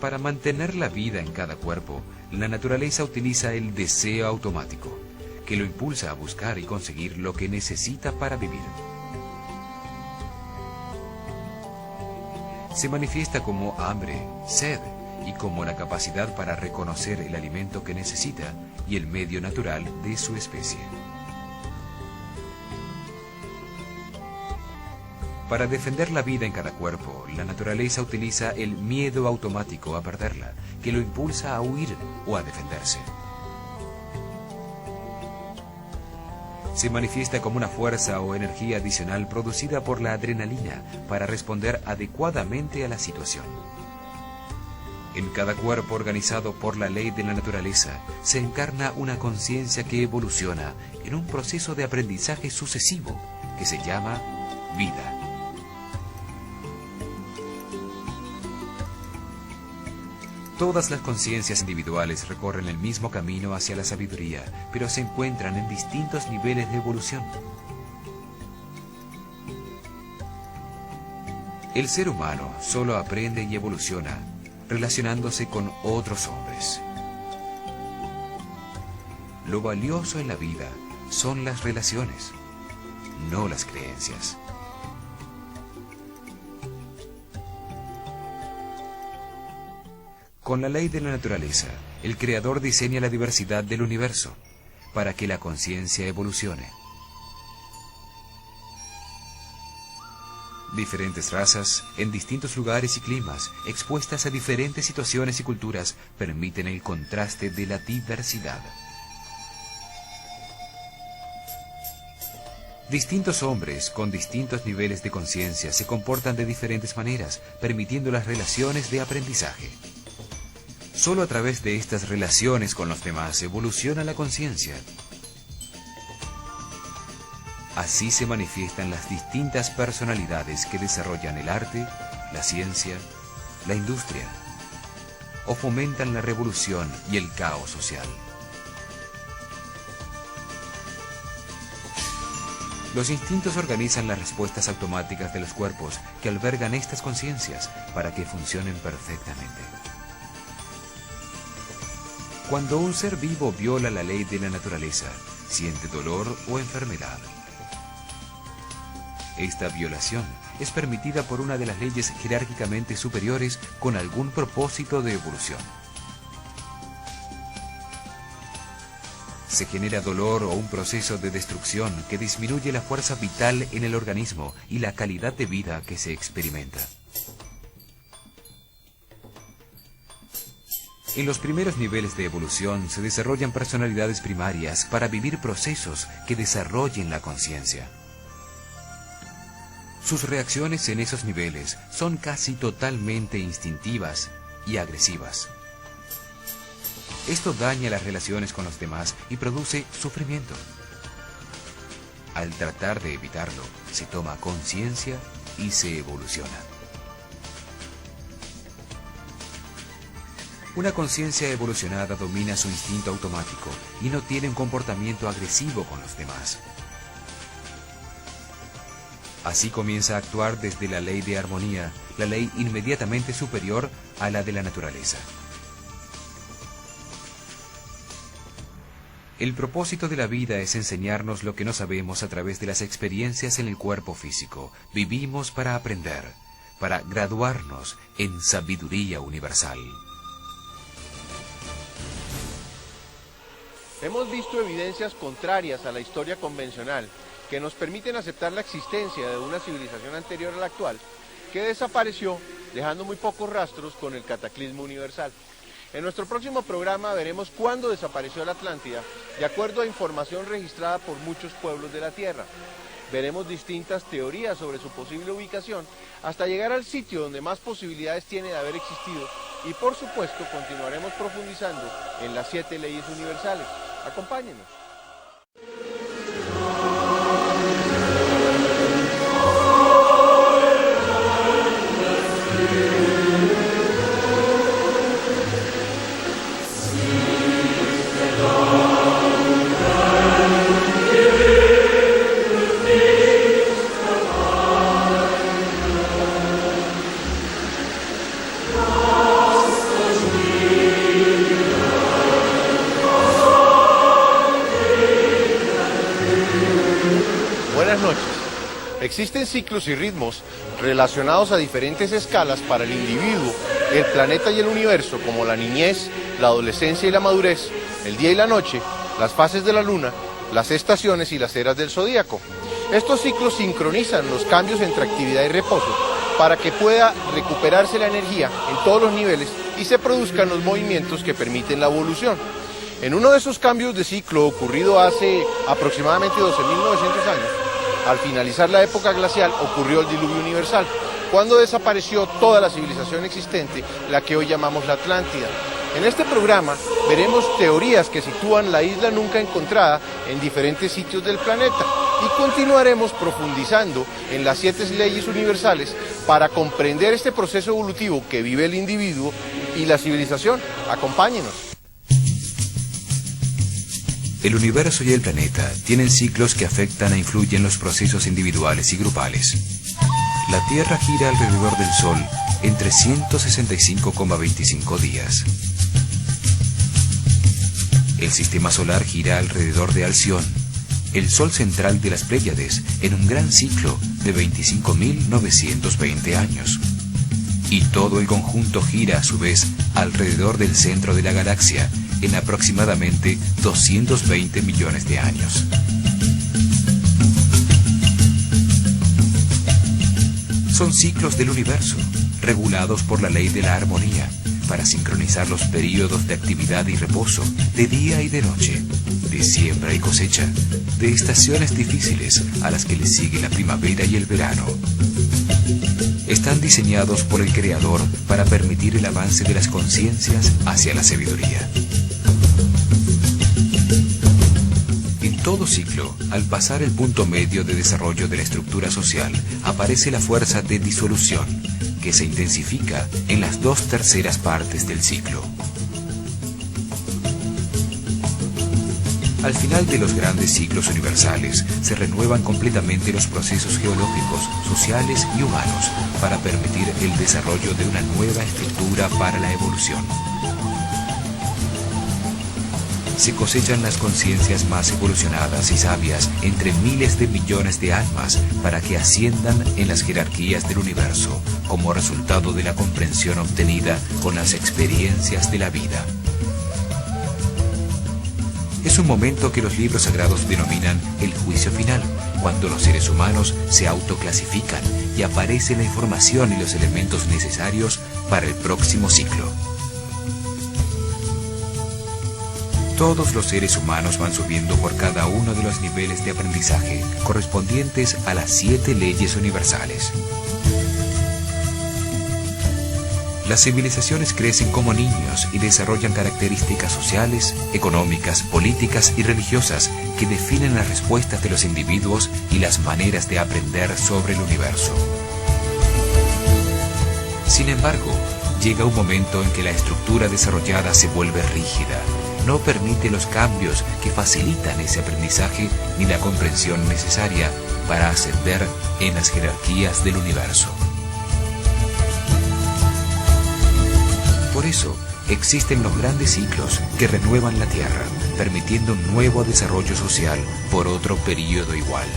Para mantener la vida en cada cuerpo, la naturaleza utiliza el deseo automático, que lo impulsa a buscar y conseguir lo que necesita para vivir. Se manifiesta como hambre, sed y como la capacidad para reconocer el alimento que necesita y el medio natural de su especie. Para defender la vida en cada cuerpo, la naturaleza utiliza el miedo automático a perderla, que lo impulsa a huir o a defenderse. Se manifiesta como una fuerza o energía adicional producida por la adrenalina para responder adecuadamente a la situación. En cada cuerpo organizado por la ley de la naturaleza se encarna una conciencia que evoluciona en un proceso de aprendizaje sucesivo que se llama vida. Todas las conciencias individuales recorren el mismo camino hacia la sabiduría, pero se encuentran en distintos niveles de evolución. El ser humano solo aprende y evoluciona relacionándose con otros hombres. Lo valioso en la vida son las relaciones, no las creencias. Con la ley de la naturaleza, el Creador diseña la diversidad del universo para que la conciencia evolucione. Diferentes razas, en distintos lugares y climas, expuestas a diferentes situaciones y culturas, permiten el contraste de la diversidad. Distintos hombres con distintos niveles de conciencia se comportan de diferentes maneras, permitiendo las relaciones de aprendizaje. Solo a través de estas relaciones con los demás evoluciona la conciencia. Así se manifiestan las distintas personalidades que desarrollan el arte, la ciencia, la industria, o fomentan la revolución y el caos social. Los instintos organizan las respuestas automáticas de los cuerpos que albergan estas conciencias para que funcionen perfectamente. Cuando un ser vivo viola la ley de la naturaleza, siente dolor o enfermedad. Esta violación es permitida por una de las leyes jerárquicamente superiores con algún propósito de evolución. Se genera dolor o un proceso de destrucción que disminuye la fuerza vital en el organismo y la calidad de vida que se experimenta. En los primeros niveles de evolución se desarrollan personalidades primarias para vivir procesos que desarrollen la conciencia. Sus reacciones en esos niveles son casi totalmente instintivas y agresivas. Esto daña las relaciones con los demás y produce sufrimiento. Al tratar de evitarlo, se toma conciencia y se evoluciona. Una conciencia evolucionada domina su instinto automático y no tiene un comportamiento agresivo con los demás. Así comienza a actuar desde la ley de armonía, la ley inmediatamente superior a la de la naturaleza. El propósito de la vida es enseñarnos lo que no sabemos a través de las experiencias en el cuerpo físico. Vivimos para aprender, para graduarnos en sabiduría universal. Hemos visto evidencias contrarias a la historia convencional que nos permiten aceptar la existencia de una civilización anterior a la actual que desapareció dejando muy pocos rastros con el cataclismo universal. En nuestro próximo programa veremos cuándo desapareció la Atlántida, de acuerdo a información registrada por muchos pueblos de la Tierra. Veremos distintas teorías sobre su posible ubicación hasta llegar al sitio donde más posibilidades tiene de haber existido y por supuesto continuaremos profundizando en las 7 leyes universales. Acompáñenos. Existen ciclos y ritmos relacionados a diferentes escalas para el individuo, el planeta y el universo, como la niñez, la adolescencia y la madurez, el día y la noche, las fases de la luna, las estaciones y las eras del zodíaco. Estos ciclos sincronizan los cambios entre actividad y reposo para que pueda recuperarse la energía en todos los niveles y se produzcan los movimientos que permiten la evolución. En uno de esos cambios de ciclo ocurrido hace aproximadamente 12.900 años, al finalizar la época glacial ocurrió el diluvio universal, cuando desapareció toda la civilización existente, la que hoy llamamos la Atlántida. En este programa veremos teorías que sitúan la isla nunca encontrada en diferentes sitios del planeta y continuaremos profundizando en las 7 leyes universales para comprender este proceso evolutivo que vive el individuo y la civilización. Acompáñenos. El universo y el planeta tienen ciclos que afectan e influyen los procesos individuales y grupales. La Tierra gira alrededor del Sol en 365,25 días. El sistema solar gira alrededor de Alción, el Sol central de las Pléyades, en un gran ciclo de 25.920 años. Y todo el conjunto gira a su vez alrededor del centro de la galaxia en aproximadamente 220 millones de años. Son ciclos del universo, regulados por la ley de la armonía, para sincronizar los períodos de actividad y reposo, de día y de noche, de siembra y cosecha, de estaciones difíciles a las que les sigue la primavera y el verano. Están diseñados por el Creador para permitir el avance de las conciencias hacia la sabiduría. En todo ciclo, al pasar el punto medio de desarrollo de la estructura social, aparece la fuerza de disolución, que se intensifica en las 2/3 partes del ciclo. Al final de los grandes ciclos universales, se renuevan completamente los procesos geológicos, sociales y humanos para permitir el desarrollo de una nueva estructura para la evolución. Se cosechan las conciencias más evolucionadas y sabias entre miles de millones de almas para que asciendan en las jerarquías del universo como resultado de la comprensión obtenida con las experiencias de la vida. Es un momento que los libros sagrados denominan el juicio final, cuando los seres humanos se autoclasifican y aparece la información y los elementos necesarios para el próximo ciclo. Todos los seres humanos van subiendo por cada uno de los niveles de aprendizaje correspondientes a las 7 leyes universales. Las civilizaciones crecen como niños y desarrollan características sociales, económicas, políticas y religiosas que definen las respuestas de los individuos y las maneras de aprender sobre el universo. Sin embargo, llega un momento en que la estructura desarrollada se vuelve rígida. No permite los cambios que facilitan ese aprendizaje ni la comprensión necesaria para ascender en las jerarquías del universo. Por eso, existen los grandes ciclos que renuevan la Tierra, permitiendo un nuevo desarrollo social por otro período igual.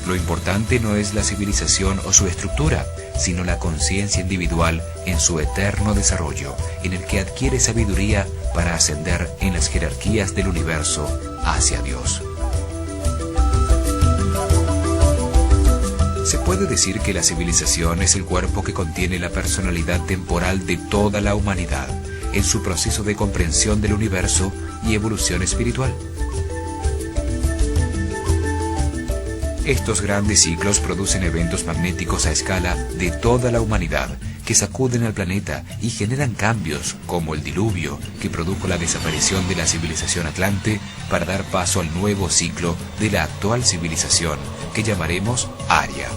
Lo importante no es la civilización o su estructura, sino la conciencia individual en su eterno desarrollo, en el que adquiere sabiduría para ascender en las jerarquías del universo hacia Dios. Se puede decir que la civilización es el cuerpo que contiene la personalidad temporal de toda la humanidad, en su proceso de comprensión del universo y evolución espiritual. Estos grandes ciclos producen eventos magnéticos a escala de toda la humanidad que sacuden al planeta y generan cambios como el diluvio que produjo la desaparición de la civilización atlante para dar paso al nuevo ciclo de la actual civilización que llamaremos Aria.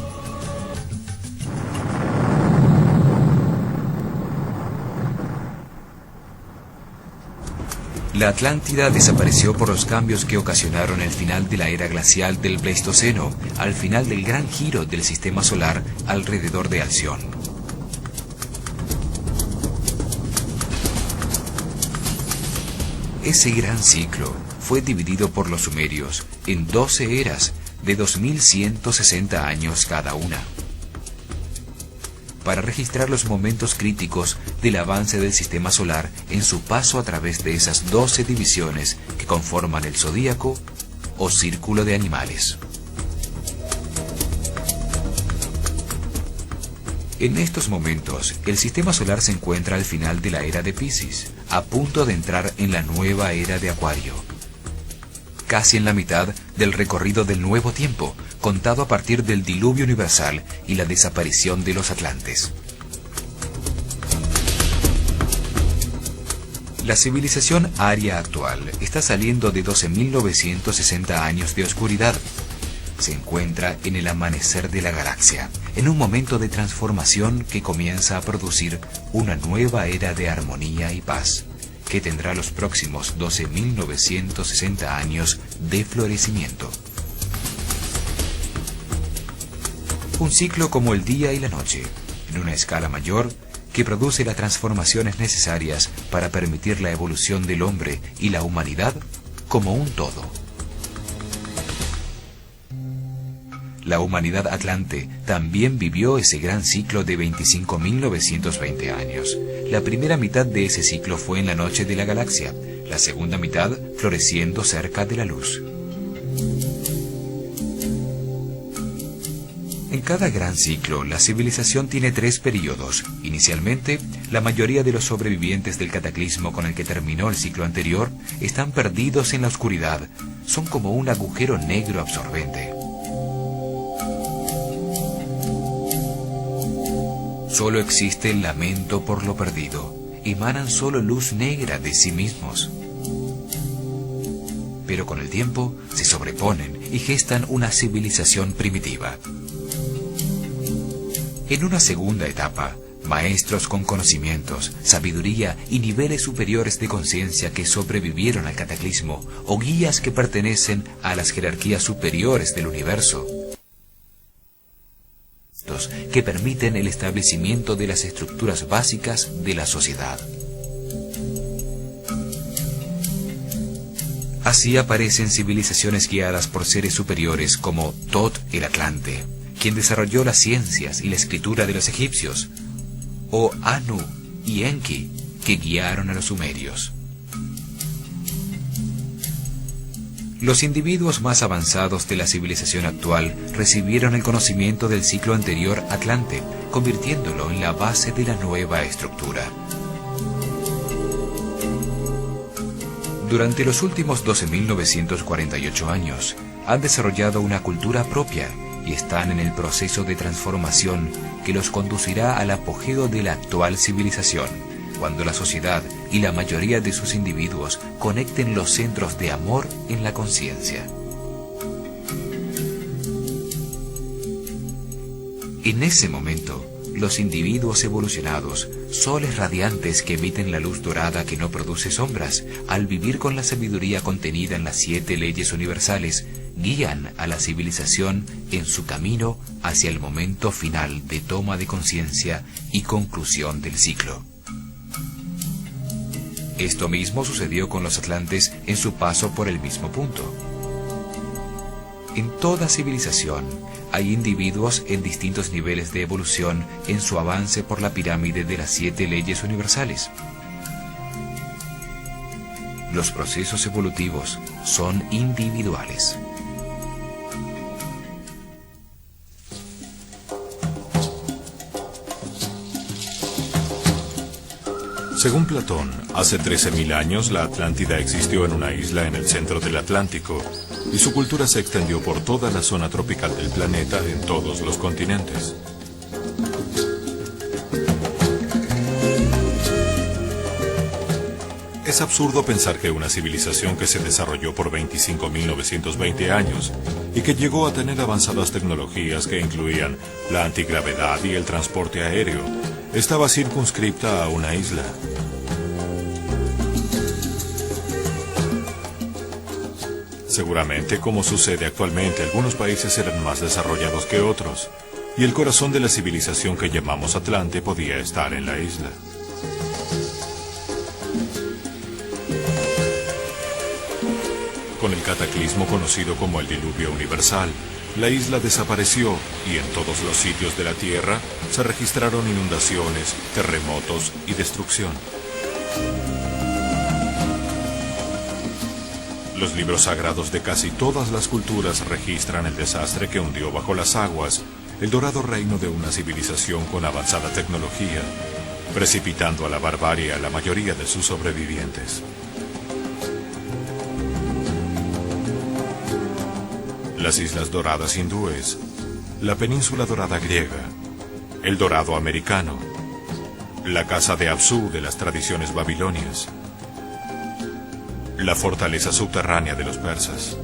La Atlántida desapareció por los cambios que ocasionaron el final de la era glacial del Pleistoceno, al final del gran giro del sistema solar alrededor de Alción. Ese gran ciclo fue dividido por los sumerios en 12 eras, de 2160 años cada una, para registrar los momentos críticos del avance del sistema solar en su paso a través de esas 12 divisiones que conforman el zodíaco o círculo de animales. En estos momentos, el sistema solar se encuentra al final de la era de Piscis, a punto de entrar en la nueva era de Acuario, casi en la mitad del recorrido del nuevo tiempo, contado a partir del diluvio universal y la desaparición de los atlantes. La civilización aria actual está saliendo de 12.960 años de oscuridad. Se encuentra en el amanecer de la galaxia, en un momento de transformación que comienza a producir una nueva era de armonía y paz, que tendrá los próximos 12.960 años de florecimiento. Un ciclo como el día y la noche, en una escala mayor, que produce las transformaciones necesarias para permitir la evolución del hombre y la humanidad como un todo. La humanidad atlante también vivió ese gran ciclo de 25.920 años. La primera mitad de ese ciclo fue en la noche de la galaxia, la segunda mitad floreciendo cerca de la luz. En cada gran ciclo, la civilización tiene 3 períodos. Inicialmente, la mayoría de los sobrevivientes del cataclismo con el que terminó el ciclo anterior están perdidos en la oscuridad. Son como un agujero negro absorbente. Solo existe el lamento por lo perdido. Emanan solo luz negra de sí mismos. Pero con el tiempo se sobreponen y gestan una civilización primitiva. En una segunda etapa, maestros con conocimientos, sabiduría y niveles superiores de conciencia que sobrevivieron al cataclismo, o guías que pertenecen a las jerarquías superiores del universo, que permiten el establecimiento de las estructuras básicas de la sociedad. Así aparecen civilizaciones guiadas por seres superiores como Thoth el Atlante, quien desarrolló las ciencias y la escritura de los egipcios, o Anu y Enki, que guiaron a los sumerios. Los individuos más avanzados de la civilización actual recibieron el conocimiento del ciclo anterior Atlante, convirtiéndolo en la base de la nueva estructura. Durante los últimos 12.948 años, han desarrollado una cultura propia y están en el proceso de transformación que los conducirá al apogeo de la actual civilización, cuando la sociedad y la mayoría de sus individuos conecten los centros de amor en la conciencia. En ese momento, los individuos evolucionados, soles radiantes que emiten la luz dorada que no produce sombras, al vivir con la sabiduría contenida en las 7 leyes universales, guían a la civilización en su camino hacia el momento final de toma de conciencia y conclusión del ciclo. Esto mismo sucedió con los atlantes en su paso por el mismo punto. En toda civilización hay individuos en distintos niveles de evolución en su avance por la pirámide de las 7 leyes universales. Los procesos evolutivos son individuales. Según Platón, hace 13.000 años la Atlántida existió en una isla en el centro del Atlántico, y su cultura se extendió por toda la zona tropical del planeta en todos los continentes. Es absurdo pensar que una civilización que se desarrolló por 25.920 años y que llegó a tener avanzadas tecnologías que incluían la antigravedad y el transporte aéreo, estaba circunscripta a una isla. Seguramente, como sucede actualmente, algunos países eran más desarrollados que otros, y el corazón de la civilización que llamamos Atlante podía estar en la isla. Con el cataclismo conocido como el diluvio universal, la isla desapareció y en todos los sitios de la Tierra se registraron inundaciones, terremotos y destrucción. Los libros sagrados de casi todas las culturas registran el desastre que hundió bajo las aguas el dorado reino de una civilización con avanzada tecnología, precipitando a la barbarie a la mayoría de sus sobrevivientes. Las Islas Doradas hindúes, la Península Dorada griega, el Dorado americano, la Casa de Apsu de las tradiciones babilonias, la fortaleza subterránea de los persas,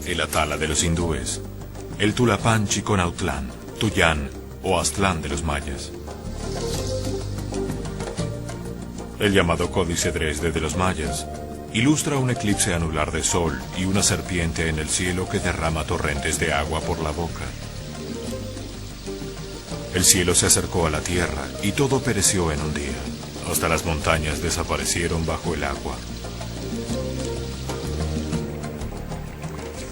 el Atala de los hindúes, el Tulapán Chiconautlán, Tuyán o Aztlán de los mayas, el llamado Códice Dresde de los mayas, ilustra un eclipse anular de sol y una serpiente en el cielo que derrama torrentes de agua por la boca. El cielo se acercó a la tierra y todo pereció en un día. Hasta las montañas desaparecieron bajo el agua.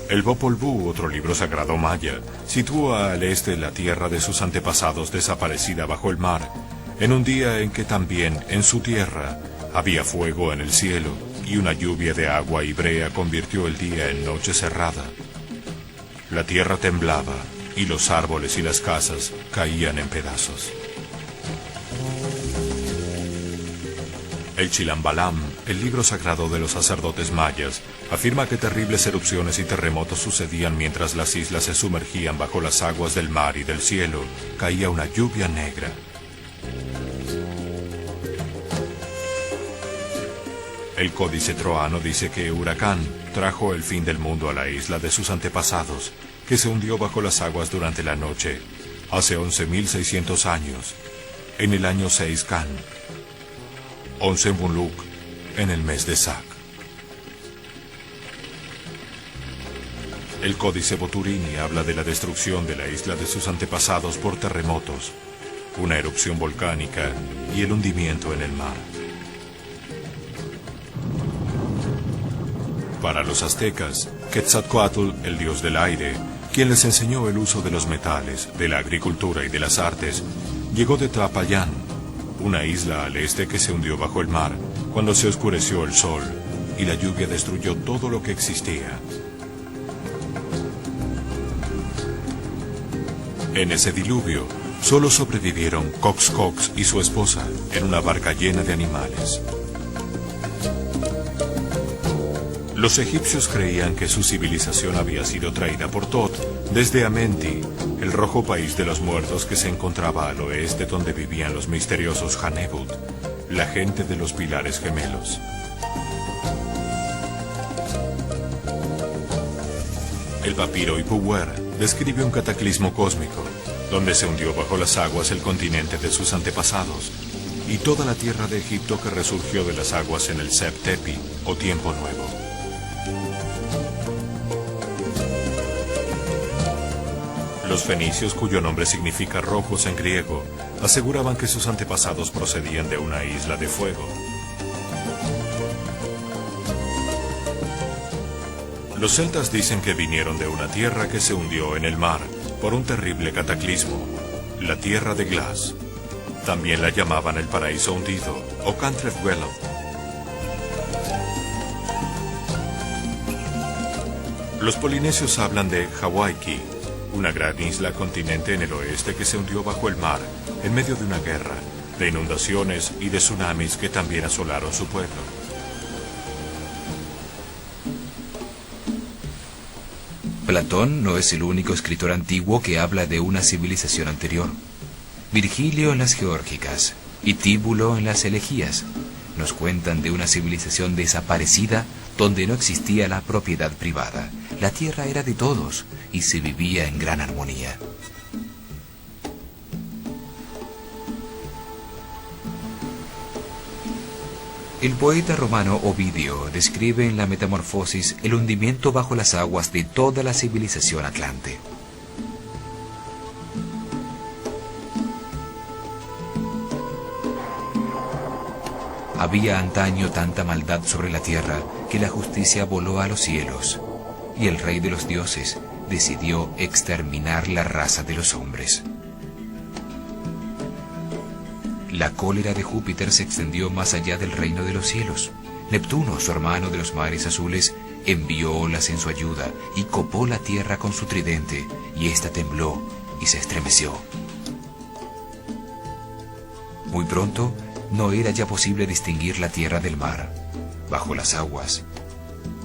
El Popol Vuh, otro libro sagrado maya, sitúa al este la tierra de sus antepasados desaparecida bajo el mar, en un día en que también en su tierra había fuego en el cielo y una lluvia de agua y brea convirtió el día en noche cerrada. La tierra temblaba y los árboles y las casas caían en pedazos. El Chilambalam, el libro sagrado de los sacerdotes mayas, afirma que terribles erupciones y terremotos sucedían mientras las islas se sumergían bajo las aguas del mar y del cielo caía una lluvia negra. El Códice Troano dice que Huracán trajo el fin del mundo a la isla de sus antepasados, que se hundió bajo las aguas durante la noche, hace 11.600 años, en el año 6 Can, 11 Muluk, en el mes de Sac. El Códice Boturini habla de la destrucción de la isla de sus antepasados por terremotos, una erupción volcánica y el hundimiento en el mar. Para los aztecas, Quetzalcóatl, el dios del aire, quien les enseñó el uso de los metales, de la agricultura y de las artes, llegó de Tlapayán, una isla al este que se hundió bajo el mar cuando se oscureció el sol y la lluvia destruyó todo lo que existía. En ese diluvio, solo sobrevivieron Coxcox y su esposa en una barca llena de animales. Los egipcios creían que su civilización había sido traída por Tot desde Amenti, el rojo país de los muertos que se encontraba al oeste donde vivían los misteriosos Hanebut, la gente de los pilares gemelos. El papiro Ipuwer describe un cataclismo cósmico, donde se hundió bajo las aguas el continente de sus antepasados y toda la tierra de Egipto que resurgió de las aguas en el Seb Tepi, o Tiempo Nuevo. Los fenicios, cuyo nombre significa rojos en griego, aseguraban que sus antepasados procedían de una isla de fuego. Los celtas dicen que vinieron de una tierra que se hundió en el mar por un terrible cataclismo, la tierra de Glass. También la llamaban el paraíso hundido o Cantref-Wello. Los polinesios hablan de Hawaiki, una gran isla continente en el oeste que se hundió bajo el mar en medio de una guerra, de inundaciones y de tsunamis que también asolaron su pueblo. Platón no es el único escritor antiguo que habla de una civilización anterior. Virgilio en las Geórgicas y Tíbulo en las Elegías nos cuentan de una civilización desaparecida donde no existía la propiedad privada. La tierra era de todos y se vivía en gran armonía. El poeta romano Ovidio describe en la Metamorfosis el hundimiento bajo las aguas de toda la civilización atlante. Había antaño tanta maldad sobre la tierra que la justicia voló a los cielos, y el rey de los dioses decidió exterminar la raza de los hombres. La cólera de Júpiter se extendió más allá del reino de los cielos. Neptuno, su hermano de los mares azules, envió olas en su ayuda y copó la tierra con su tridente, y ésta tembló y se estremeció. Muy pronto, no era ya posible distinguir la tierra del mar. Bajo las aguas,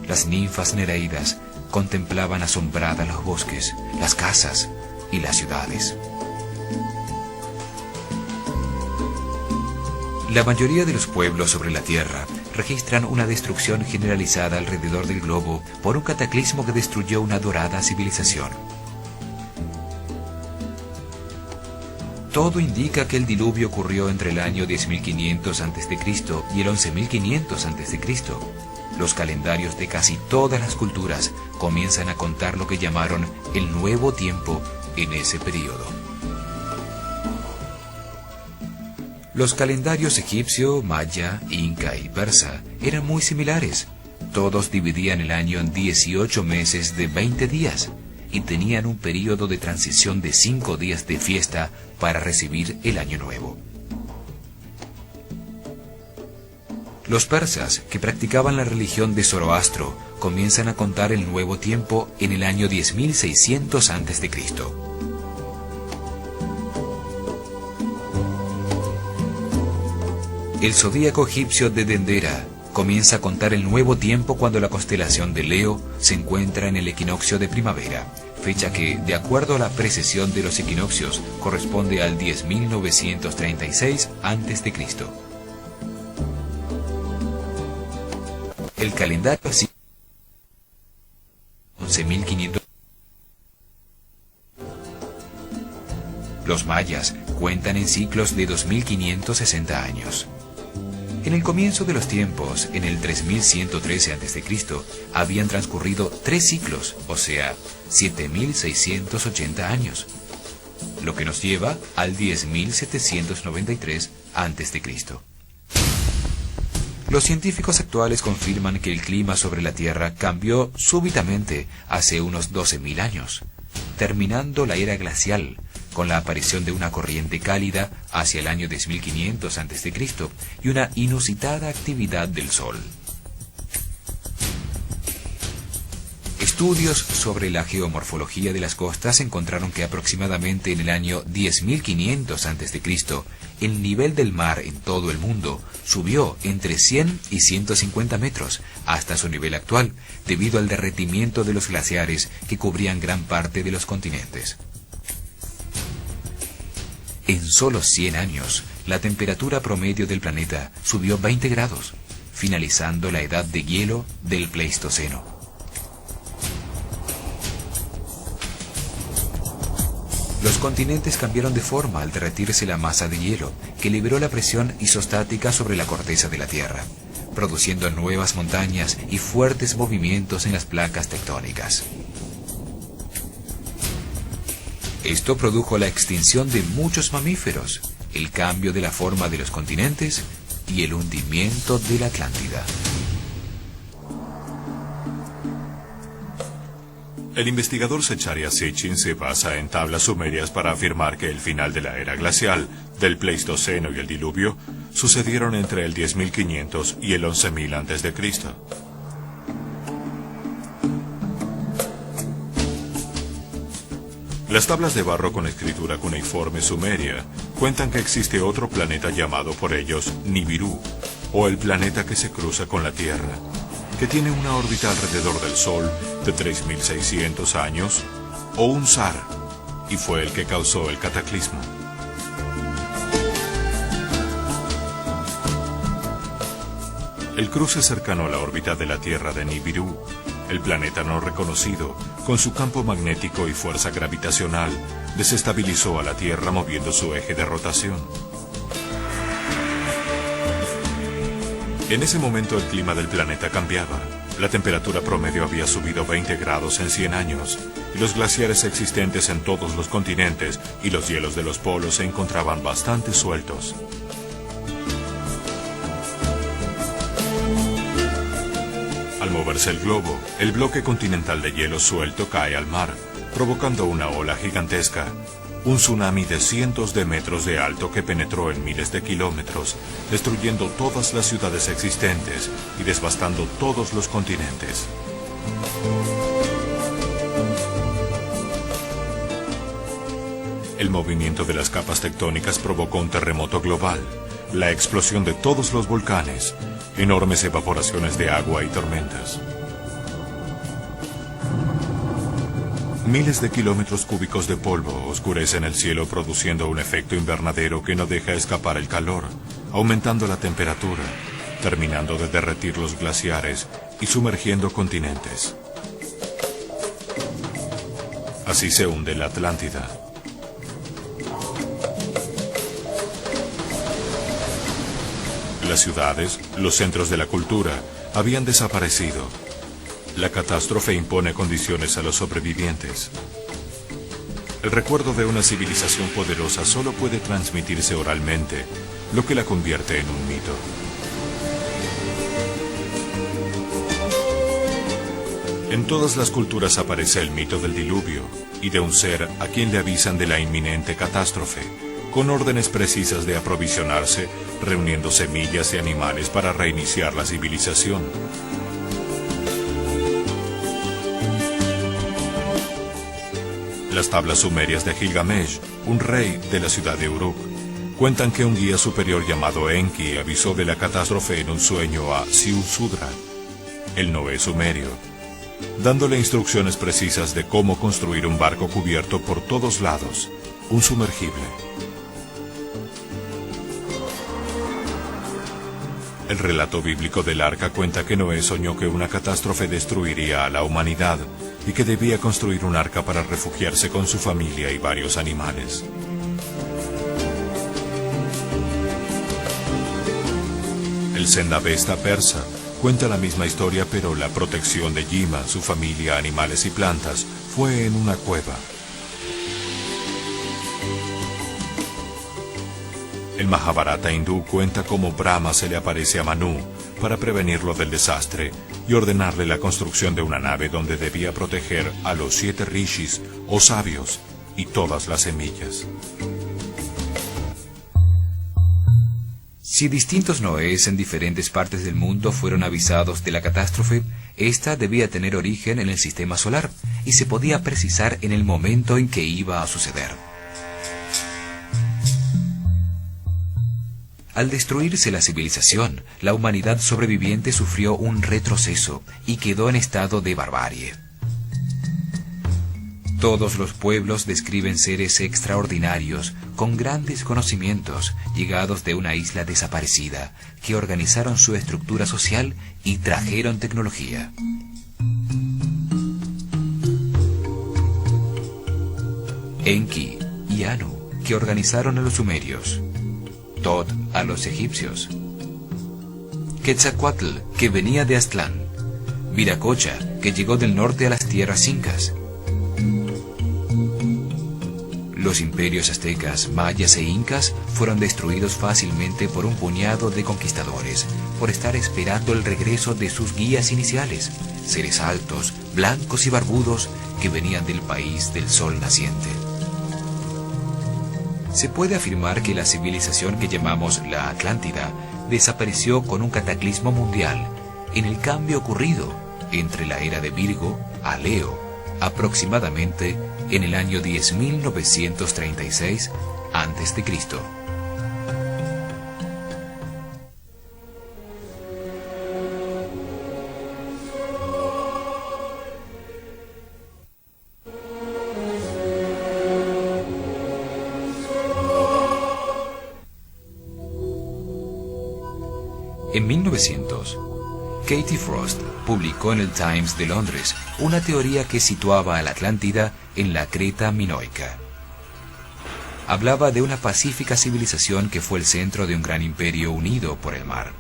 las ninfas nereidas contemplaban asombradas los bosques, las casas y las ciudades. La mayoría de los pueblos sobre la tierra registran una destrucción generalizada alrededor del globo por un cataclismo que destruyó una dorada civilización. Todo indica que el diluvio ocurrió entre el año 10.500 a.C. y el 11.500 a.C. Los calendarios de casi todas las culturas comienzan a contar lo que llamaron el Nuevo Tiempo en ese periodo. Los calendarios egipcio, maya, inca y persa eran muy similares. Todos dividían el año en 18 meses de 20 días y tenían un periodo de transición de 5 días de fiesta para recibir el año nuevo. Los persas, que practicaban la religión de Zoroastro, comienzan a contar el nuevo tiempo en el año 10.600 a.C. El zodíaco egipcio de Dendera comienza a contar el nuevo tiempo cuando la constelación de Leo se encuentra en el equinoccio de primavera, fecha que, de acuerdo a la precesión de los equinoccios, corresponde al 10.936 a.C. El calendario así 11.500. Los mayas cuentan en ciclos de 2.560 años. En el comienzo de los tiempos, en el 3113 a.C., habían transcurrido 3 ciclos, o sea, 7.680 años, lo que nos lleva al 10.793 a.C. Los científicos actuales confirman que el clima sobre la Tierra cambió súbitamente hace unos 12.000 años, terminando la era glacial, con la aparición de una corriente cálida hacia el año 10.500 a.C. y una inusitada actividad del Sol. Estudios sobre la geomorfología de las costas encontraron que aproximadamente en el año 10.500 a.C., el nivel del mar en todo el mundo subió entre 100 y 150 metros hasta su nivel actual, debido al derretimiento de los glaciares que cubrían gran parte de los continentes. En solo 100 años, la temperatura promedio del planeta subió 20 grados, finalizando la edad de hielo del Pleistoceno. Los continentes cambiaron de forma al derretirse la masa de hielo, que liberó la presión isostática sobre la corteza de la Tierra, produciendo nuevas montañas y fuertes movimientos en las placas tectónicas. Esto produjo la extinción de muchos mamíferos, el cambio de la forma de los continentes y el hundimiento de la Atlántida. El investigador Zecharia Sitchin se basa en tablas sumerias para afirmar que el final de la era glacial, del Pleistoceno y el diluvio sucedieron entre el 10.500 y el 11.000 a.C. Las tablas de barro con escritura cuneiforme sumeria cuentan que existe otro planeta llamado por ellos Nibiru, o el planeta que se cruza con la Tierra, que tiene una órbita alrededor del Sol de 3.600 años, o un zar, y fue el que causó el cataclismo. El cruce cercano a la órbita de la Tierra de Nibiru, el planeta no reconocido, con su campo magnético y fuerza gravitacional, desestabilizó a la Tierra moviendo su eje de rotación. En ese momento el clima del planeta cambiaba. La temperatura promedio había subido 20 grados en 100 años, y los glaciares existentes en todos los continentes y los hielos de los polos se encontraban bastante sueltos. moverse el globo, el bloque continental de hielo suelto cae al mar, provocando una ola gigantesca. Un tsunami de cientos de metros de alto que penetró en miles de kilómetros, destruyendo todas las ciudades existentes y devastando todos los continentes. El movimiento de las capas tectónicas provocó un terremoto global, la explosión de todos los volcanes, enormes evaporaciones de agua y tormentas. Miles de kilómetros cúbicos de polvo oscurecen el cielo, produciendo un efecto invernadero que no deja escapar el calor, aumentando la temperatura, terminando de derretir los glaciares y sumergiendo continentes. Así se hunde la Atlántida. Las ciudades, los centros de la cultura, habían desaparecido. La catástrofe impone condiciones a los sobrevivientes. El recuerdo de una civilización poderosa solo puede transmitirse oralmente, lo que la convierte en un mito. En todas las culturas aparece el mito del diluvio y de un ser a quien le avisan de la inminente catástrofe, con órdenes precisas de aprovisionarse, reuniendo semillas y animales para reiniciar la civilización. Las tablas sumerias de Gilgamesh, un rey de la ciudad de Uruk, cuentan que un guía superior llamado Enki avisó de la catástrofe en un sueño a Ziusudra, el Noé sumerio, dándole instrucciones precisas de cómo construir un barco cubierto por todos lados, un sumergible. El relato bíblico del arca cuenta que Noé soñó que una catástrofe destruiría a la humanidad y que debía construir un arca para refugiarse con su familia y varios animales. El Zendavesta persa cuenta la misma historia, pero la protección de Yima, su familia, animales y plantas fue en una cueva. El Mahabharata hindú cuenta cómo Brahma se le aparece a Manu para prevenirlo del desastre y ordenarle la construcción de una nave donde debía proteger a los 7 rishis o sabios y todas las semillas. Si distintos Noés en diferentes partes del mundo fueron avisados de la catástrofe, esta debía tener origen en el sistema solar y se podía precisar en el momento en que iba a suceder. Al destruirse la civilización, la humanidad sobreviviente sufrió un retroceso y quedó en estado de barbarie. Todos los pueblos describen seres extraordinarios, con grandes conocimientos, llegados de una isla desaparecida, que organizaron su estructura social y trajeron tecnología. Enki y Anu, que organizaron a los sumerios. Tot a los egipcios. Quetzalcóatl, que venía de Aztlán. Viracocha, que llegó del norte a las tierras incas. Los imperios aztecas, mayas e incas fueron destruidos fácilmente por un puñado de conquistadores, por estar esperando el regreso de sus guías iniciales, seres altos, blancos y barbudos que venían del país del sol naciente. Se puede afirmar que la civilización que llamamos la Atlántida desapareció con un cataclismo mundial en el cambio ocurrido entre la era de Virgo a Leo, aproximadamente en el año 10.936 a.C. En 1900, Katie Frost publicó en el Times de Londres una teoría que situaba a la Atlántida en la Creta minoica. Hablaba de una pacífica civilización que fue el centro de un gran imperio unido por el mar.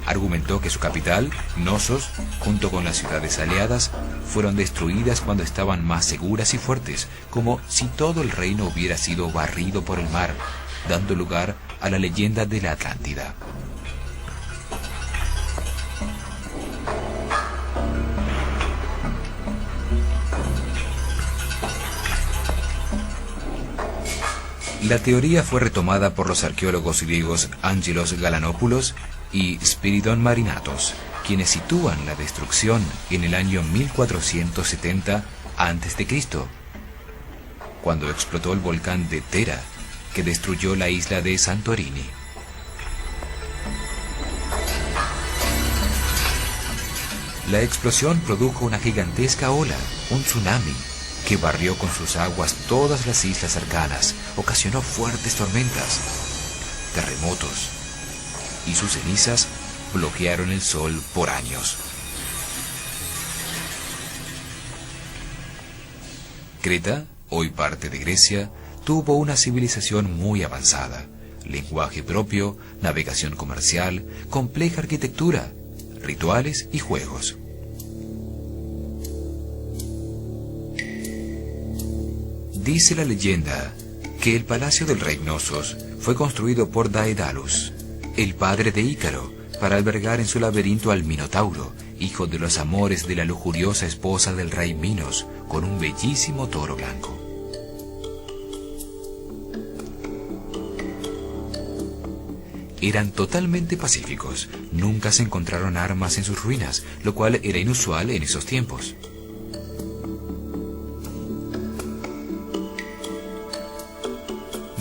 Argumentó que su capital, Knossos, junto con las ciudades aliadas, fueron destruidas cuando estaban más seguras y fuertes, como si todo el reino hubiera sido barrido por el mar, dando lugar a la leyenda de la Atlántida. La teoría fue retomada por los arqueólogos griegos Angelos Galanopoulos y Spiridon Marinatos, quienes sitúan la destrucción en el año 1470 a.C., cuando explotó el volcán de Tera, que destruyó la isla de Santorini. La explosión produjo una gigantesca ola, un tsunami, que barrió con sus aguas todas las islas cercanas, ocasionó fuertes tormentas, terremotos, y sus cenizas bloquearon el sol por años. Creta, hoy parte de Grecia, tuvo una civilización muy avanzada, lenguaje propio, navegación comercial, compleja arquitectura, rituales y juegos. Dice la leyenda que el palacio del rey Knossos fue construido por Daedalus, el padre de Ícaro, para albergar en su laberinto al Minotauro, hijo de los amores de la lujuriosa esposa del rey Minos, con un bellísimo toro blanco. Eran totalmente pacíficos, nunca se encontraron armas en sus ruinas, lo cual era inusual en esos tiempos.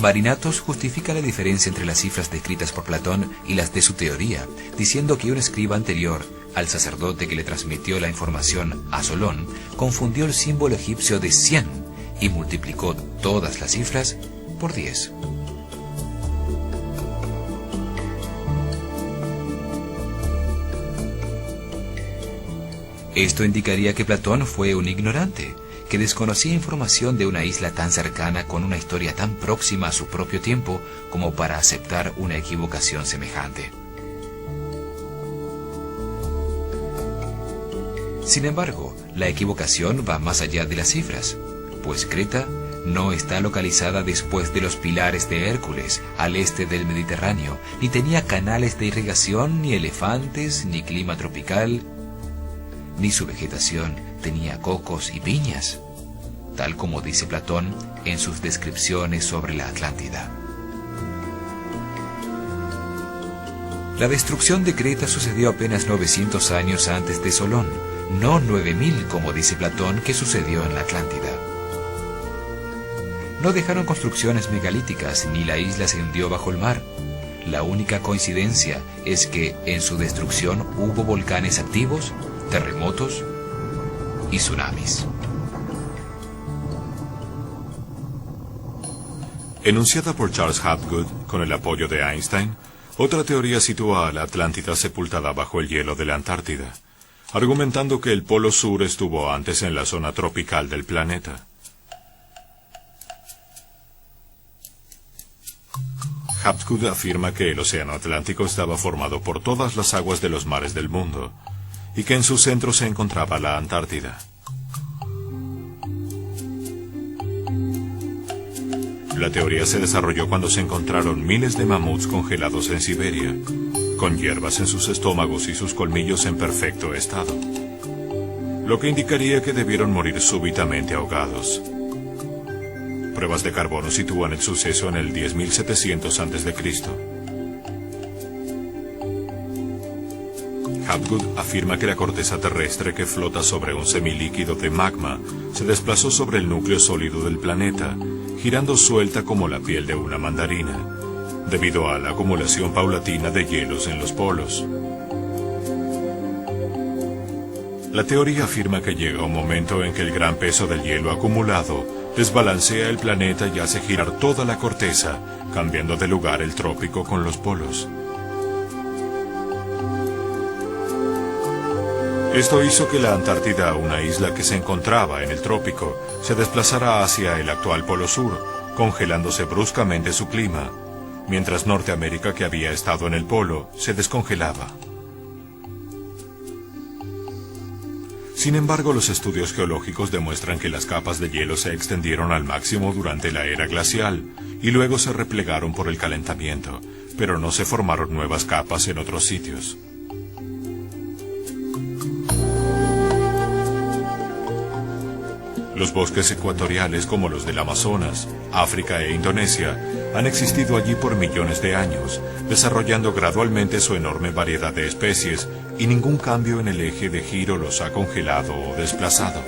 Marinatos justifica la diferencia entre las cifras descritas por Platón y las de su teoría, diciendo que un escriba anterior, al sacerdote que le transmitió la información a Solón, confundió el símbolo egipcio de 100 y multiplicó todas las cifras por 10. Esto indicaría que Platón fue un ignorante, que desconocía información de una isla tan cercana con una historia tan próxima a su propio tiempo como para aceptar una equivocación semejante. Sin embargo, la equivocación va más allá de las cifras, pues Creta no está localizada después de los pilares de Hércules, al este del Mediterráneo, ni tenía canales de irrigación, ni elefantes, ni clima tropical, ni su vegetación tenía cocos y piñas, tal como dice Platón en sus descripciones sobre la Atlántida. La destrucción de Creta sucedió apenas 900 años antes de Solón, no 9000 como dice Platón que sucedió en la Atlántida. No dejaron construcciones megalíticas ni la isla se hundió bajo el mar. La única coincidencia es que en su destrucción hubo volcanes activos, terremotos y tsunamis. Enunciada por Charles Hapgood con el apoyo de Einstein, otra teoría sitúa a la Atlántida sepultada bajo el hielo de la Antártida, argumentando que el Polo Sur estuvo antes en la zona tropical del planeta. Hapgood afirma que el océano Atlántico estaba formado por todas las aguas de los mares del mundo, y que en su centro se encontraba la Antártida. La teoría se desarrolló cuando se encontraron miles de mamuts congelados en Siberia, con hierbas en sus estómagos y sus colmillos en perfecto estado, lo que indicaría que debieron morir súbitamente ahogados. Pruebas de carbono sitúan el suceso en el 10.700 a.C. Hapgood afirma que la corteza terrestre que flota sobre un semilíquido de magma se desplazó sobre el núcleo sólido del planeta, girando suelta como la piel de una mandarina, debido a la acumulación paulatina de hielos en los polos. La teoría afirma que llega un momento en que el gran peso del hielo acumulado desbalancea el planeta y hace girar toda la corteza, cambiando de lugar el trópico con los polos. Esto hizo que la Antártida, una isla que se encontraba en el trópico, se desplazara hacia el actual Polo Sur, congelándose bruscamente su clima, mientras Norteamérica, que había estado en el polo, se descongelaba. Sin embargo, los estudios geológicos demuestran que las capas de hielo se extendieron al máximo durante la era glacial y luego se replegaron por el calentamiento, pero no se formaron nuevas capas en otros sitios. Los bosques ecuatoriales como los del Amazonas, África e Indonesia han existido allí por millones de años, desarrollando gradualmente su enorme variedad de especies, y ningún cambio en el eje de giro los ha congelado o desplazado.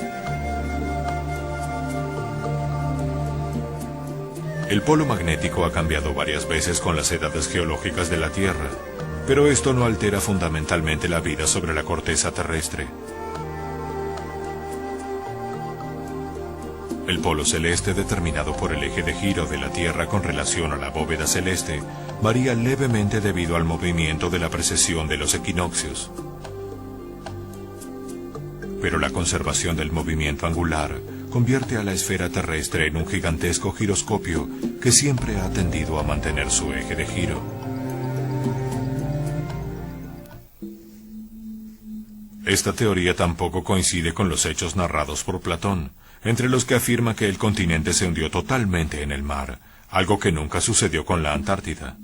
El polo magnético ha cambiado varias veces con las edades geológicas de la Tierra, pero esto no altera fundamentalmente la vida sobre la corteza terrestre. El polo celeste, determinado por el eje de giro de la Tierra con relación a la bóveda celeste, varía levemente debido al movimiento de la precesión de los equinoccios. Pero la conservación del movimiento angular convierte a la esfera terrestre en un gigantesco giroscopio que siempre ha tendido a mantener su eje de giro. Esta teoría tampoco coincide con los hechos narrados por Platón, entre los que afirma que el continente se hundió totalmente en el mar, algo que nunca sucedió con la Antártida.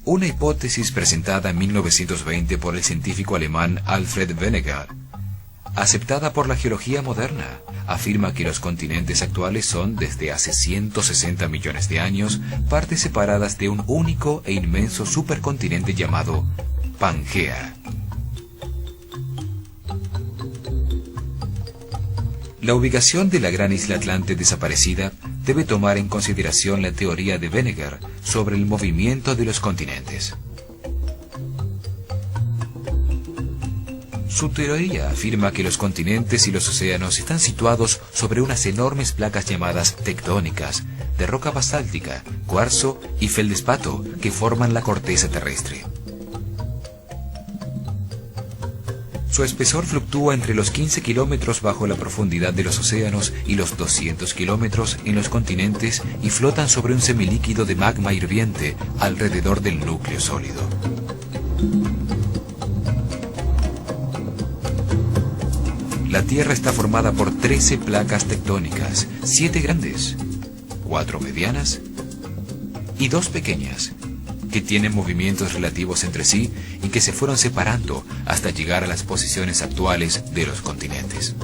Una hipótesis presentada en 1920 por el científico alemán Alfred Wegener, aceptada por la geología moderna, afirma que los continentes actuales son, desde hace 160 millones de años, partes separadas de un único e inmenso supercontinente llamado Pangea. La ubicación de la gran isla Atlante desaparecida debe tomar en consideración la teoría de Wegener sobre el movimiento de los continentes. Su teoría afirma que los continentes y los océanos están situados sobre unas enormes placas llamadas tectónicas, de roca basáltica, cuarzo y feldespato, que forman la corteza terrestre. Su espesor fluctúa entre los 15 kilómetros bajo la profundidad de los océanos y los 200 kilómetros en los continentes, y flotan sobre un semilíquido de magma hirviente alrededor del núcleo sólido. La Tierra está formada por 13 placas tectónicas, 7 grandes, 4 medianas y 2 pequeñas, que tienen movimientos relativos entre sí y que se fueron separando hasta llegar a las posiciones actuales de los continentes.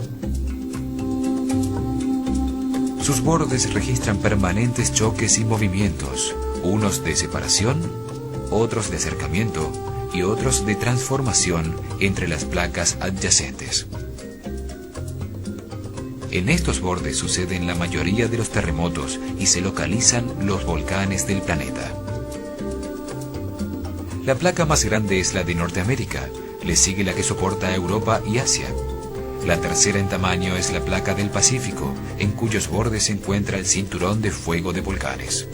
Sus bordes registran permanentes choques y movimientos, unos de separación, otros de acercamiento y otros de transformación entre las placas adyacentes. En estos bordes suceden la mayoría de los terremotos y se localizan los volcanes del planeta. La placa más grande es la de Norteamérica, le sigue la que soporta a Europa y Asia. La tercera en tamaño es la placa del Pacífico, en cuyos bordes se encuentra el cinturón de fuego de volcanes.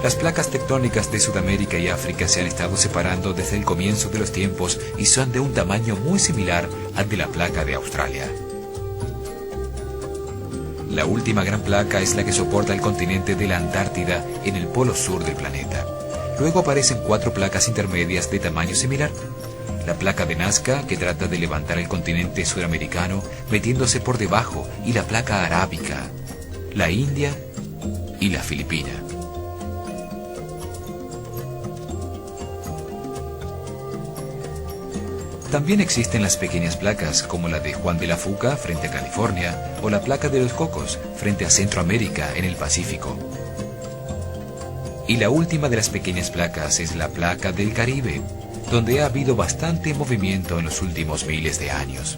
Las placas tectónicas de Sudamérica y África se han estado separando desde el comienzo de los tiempos y son de un tamaño muy similar al de la placa de Australia. La última gran placa es la que soporta el continente de la Antártida en el polo sur del planeta. Luego aparecen 4 placas intermedias de tamaño similar. La placa de Nazca, que trata de levantar el continente sudamericano metiéndose por debajo, y la placa arábica, la India y la Filipina. También existen las pequeñas placas, como la de Juan de la Fuca frente a California, o la placa de los Cocos frente a Centroamérica en el Pacífico. Y la última de las pequeñas placas es la placa del Caribe, donde ha habido bastante movimiento en los últimos miles de años.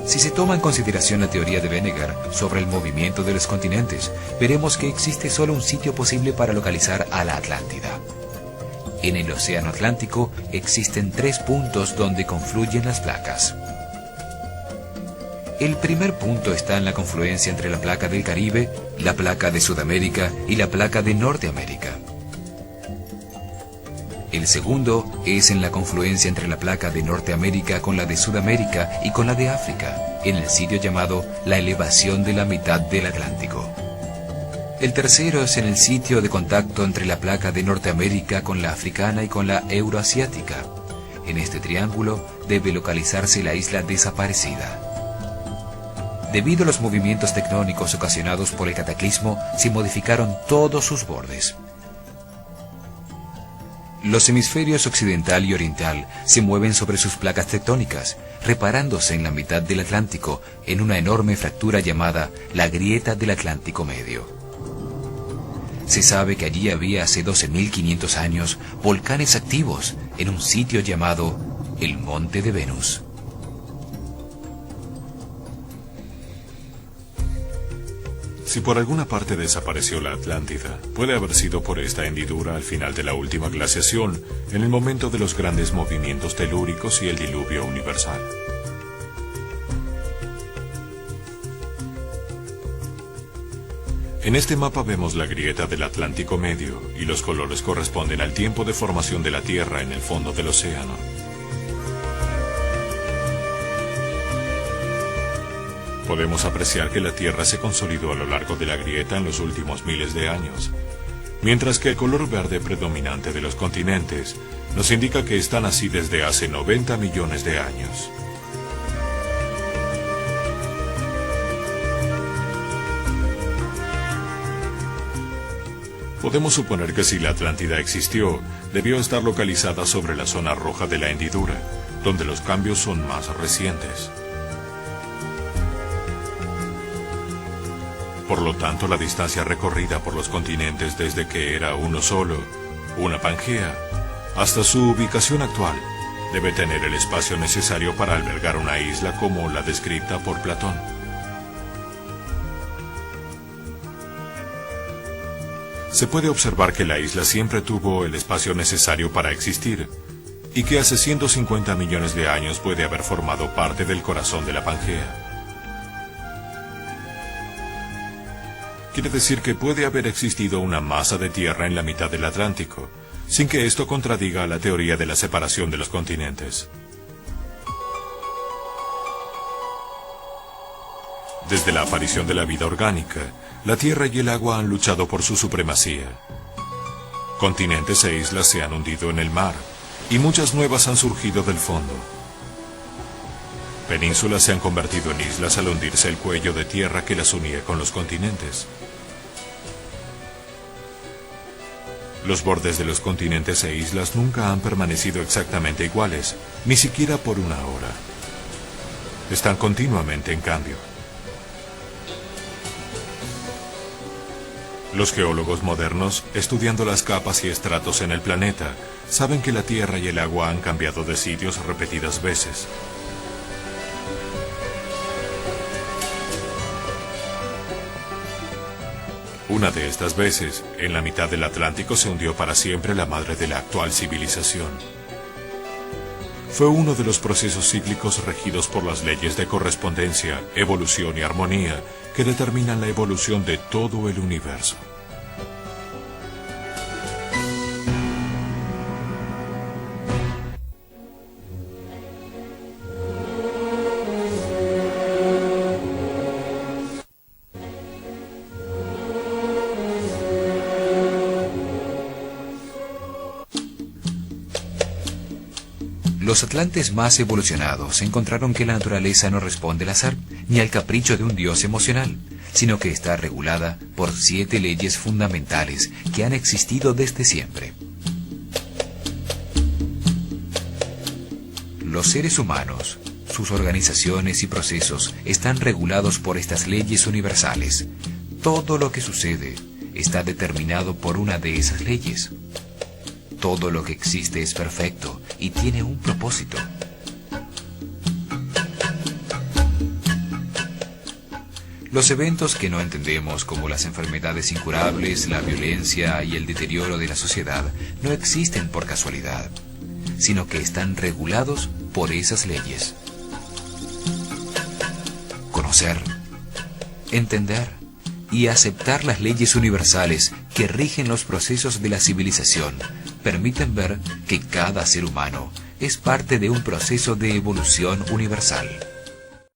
Si se toma en consideración la teoría de Wegener sobre el movimiento de los continentes, veremos que existe solo un sitio posible para localizar a la Atlántida. En el Océano Atlántico existen 3 puntos donde confluyen las placas. El primer punto está en la confluencia entre la placa del Caribe, la placa de Sudamérica y la placa de Norteamérica. El segundo es en la confluencia entre la placa de Norteamérica con la de Sudamérica y con la de África, en el sitio llamado la elevación de la mitad del Atlántico. El tercero es en el sitio de contacto entre la placa de Norteamérica con la africana y con la euroasiática. En este triángulo debe localizarse la isla desaparecida. Debido a los movimientos tectónicos ocasionados por el cataclismo, se modificaron todos sus bordes. Los hemisferios occidental y oriental se mueven sobre sus placas tectónicas, reparándose en la mitad del Atlántico en una enorme fractura llamada la Grieta del Atlántico Medio. Se sabe que allí había hace 12.500 años volcanes activos en un sitio llamado el Monte de Venus. Si por alguna parte desapareció la Atlántida, puede haber sido por esta hendidura al final de la última glaciación, en el momento de los grandes movimientos telúricos y el diluvio universal. En este mapa vemos la grieta del Atlántico Medio, y los colores corresponden al tiempo de formación de la Tierra en el fondo del océano. Podemos apreciar que la Tierra se consolidó a lo largo de la grieta en los últimos miles de años, mientras que el color verde predominante de los continentes nos indica que están así desde hace 90 millones de años. Podemos suponer que si la Atlántida existió, debió estar localizada sobre la zona roja de la hendidura, donde los cambios son más recientes. Por lo tanto, la distancia recorrida por los continentes desde que era uno solo, una Pangea, hasta su ubicación actual, debe tener el espacio necesario para albergar una isla como la descrita por Platón. Se puede observar que la isla siempre tuvo el espacio necesario para existir, y que hace 150 millones de años puede haber formado parte del corazón de la Pangea. Quiere decir que puede haber existido una masa de tierra en la mitad del Atlántico, sin que esto contradiga la teoría de la separación de los continentes. Desde la aparición de la vida orgánica, la tierra y el agua han luchado por su supremacía. Continentes e islas se han hundido en el mar, y muchas nuevas han surgido del fondo. Penínsulas se han convertido en islas al hundirse el cuello de tierra que las unía con los continentes. Los bordes de los continentes e islas nunca han permanecido exactamente iguales, ni siquiera por una hora. Están continuamente en cambio. Los geólogos modernos, estudiando las capas y estratos en el planeta, saben que la tierra y el agua han cambiado de sitios repetidas veces. Una de estas veces, en la mitad del Atlántico se hundió para siempre la madre de la actual civilización. Fue uno de los procesos cíclicos regidos por las leyes de correspondencia, evolución y armonía que determinan la evolución de todo el universo. Los atlantes más evolucionados encontraron que la naturaleza no responde al azar ni al capricho de un dios emocional, sino que está regulada por 7 leyes fundamentales que han existido desde siempre. Los seres humanos, sus organizaciones y procesos están regulados por estas leyes universales. Todo lo que sucede está determinado por una de esas leyes. Todo lo que existe es perfecto y tiene un propósito. Los eventos que no entendemos, como las enfermedades incurables, la violencia y el deterioro de la sociedad, no existen por casualidad, sino que están regulados por esas leyes. Conocer, entender y aceptar las leyes universales que rigen los procesos de la civilización permiten ver que cada ser humano es parte de un proceso de evolución universal.